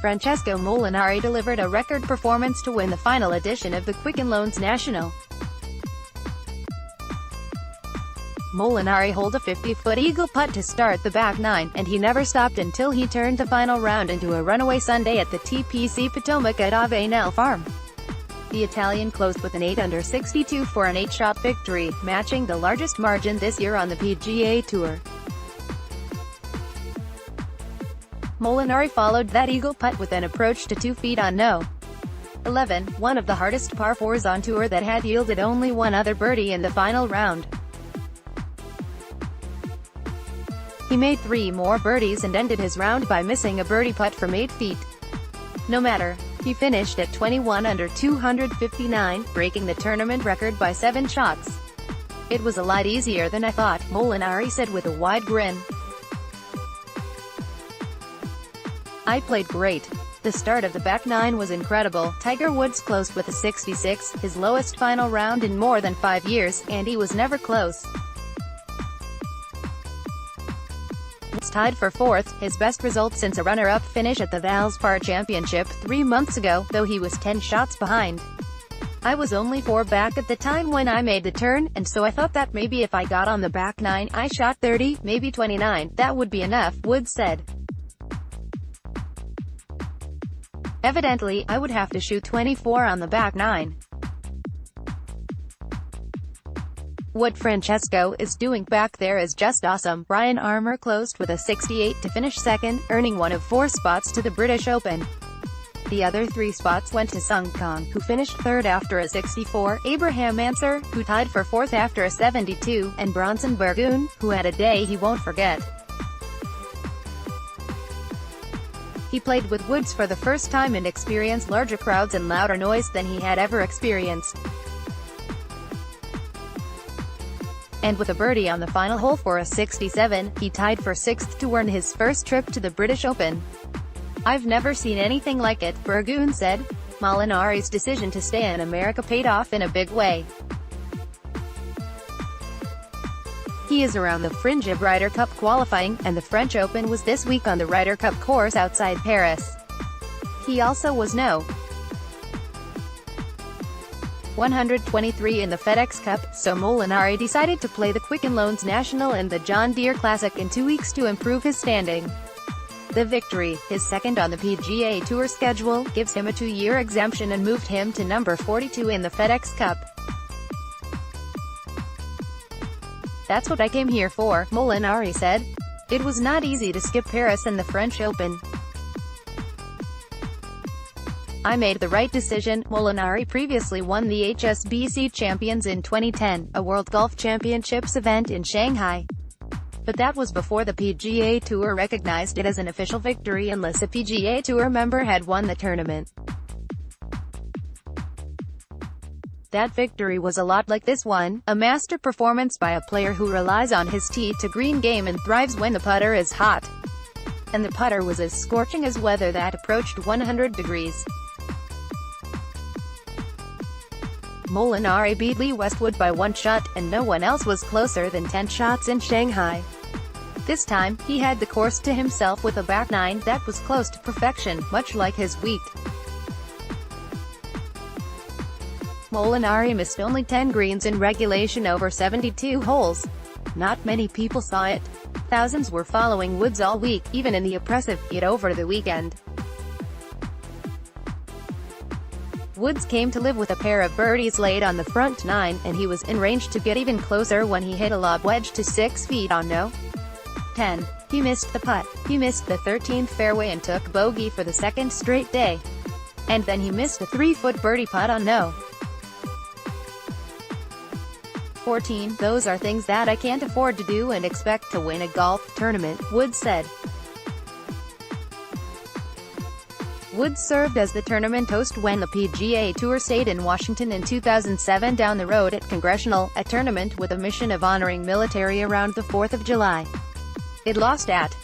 Francesco Molinari delivered a record performance to win the final edition of the Quicken Loans National. Molinari holed a 50-foot eagle putt to start the back nine, and he never stopped until he turned the final round into a runaway Sunday at the TPC Potomac at Avenel Farm. The Italian closed with an 8-under 62 for an 8-shot victory, matching the largest margin this year on the PGA Tour. Molinari followed that eagle putt with an approach to 2 feet on no. 11, one of the hardest par 4s on tour that had yielded only one other birdie in the final round. He made 3 more birdies and ended his round by missing a birdie putt from 8 feet. No matter, he finished at 21 under 259, breaking the tournament record by 7 shots. "It was a lot easier than I thought," Molinari said with a wide grin. "I played great. The start of the back nine was incredible." Tiger Woods closed with a 66, his lowest final round in more than 5 years, and he was never close. Woods tied for 4th, his best result since a runner-up finish at the Valspar Championship 3 months ago, though he was 10 shots behind. "I was only 4 back at the time when I made the turn, and so I thought that maybe if I got on the back nine, I shot 30, maybe 29, that would be enough," Woods said. "Evidently, I would have to shoot 24 on the back nine. What Francesco is doing back there is just awesome." Brian Armour closed with a 68 to finish second, earning one of 4 spots to the British Open. The other 3 spots went to Sung Kang, who finished third after a 64, Abraham Answer, who tied for 4th after a 72, and Bronson Burgoon, who had a day he won't forget. He played with Woods for the first time and experienced larger crowds and louder noise than he had ever experienced. And with a birdie on the final hole for a 67, he tied for 6th to earn his first trip to the British Open. "I've never seen anything like it," Burgoon said. Molinari's decision to stay in America paid off in a big way. He is around the fringe of Ryder Cup qualifying, and the French Open was this week on the Ryder Cup course outside Paris. He also was no. 123 in the FedEx Cup, so Molinari decided to play the Quicken Loans National and the John Deere Classic in 2 weeks to improve his standing. The victory, his second on the PGA Tour schedule, gives him a 2-year exemption and moved him to number 42 in the FedEx Cup. "That's what I came here for," Molinari said. "It was not easy to skip Paris and the French Open. I made the right decision." Molinari previously won the HSBC Champions in 2010, a World Golf Championships event in Shanghai. But that was before the PGA Tour recognized it as an official victory unless a PGA Tour member had won the tournament. That victory was a lot like this one, a master performance by a player who relies on his tee to green game and thrives when the putter is hot. And the putter was as scorching as weather that approached 100 degrees. Molinari beat Lee Westwood by 1 shot, and no one else was closer than 10 shots in Shanghai. This time, he had the course to himself with a back nine that was close to perfection, much like his week. Molinari missed only 10 greens in regulation over 72 holes. Not many people saw it. Thousands were following Woods all week, even in the oppressive heat over the weekend. Woods came to live with a pair of birdies late on the front nine, and he was in range to get even closer when he hit a lob wedge to 6 feet on no. 10. He missed the putt. He missed the 13th fairway and took bogey for the 2nd straight day. And then he missed a 3-foot birdie putt on no. 14. "Those are things that I can't afford to do and expect to win a golf tournament," Woods said. Woods served as the tournament host when the PGA Tour stayed in Washington in 2007 down the road at Congressional, a tournament with a mission of honoring military around the 4th of July. It lost at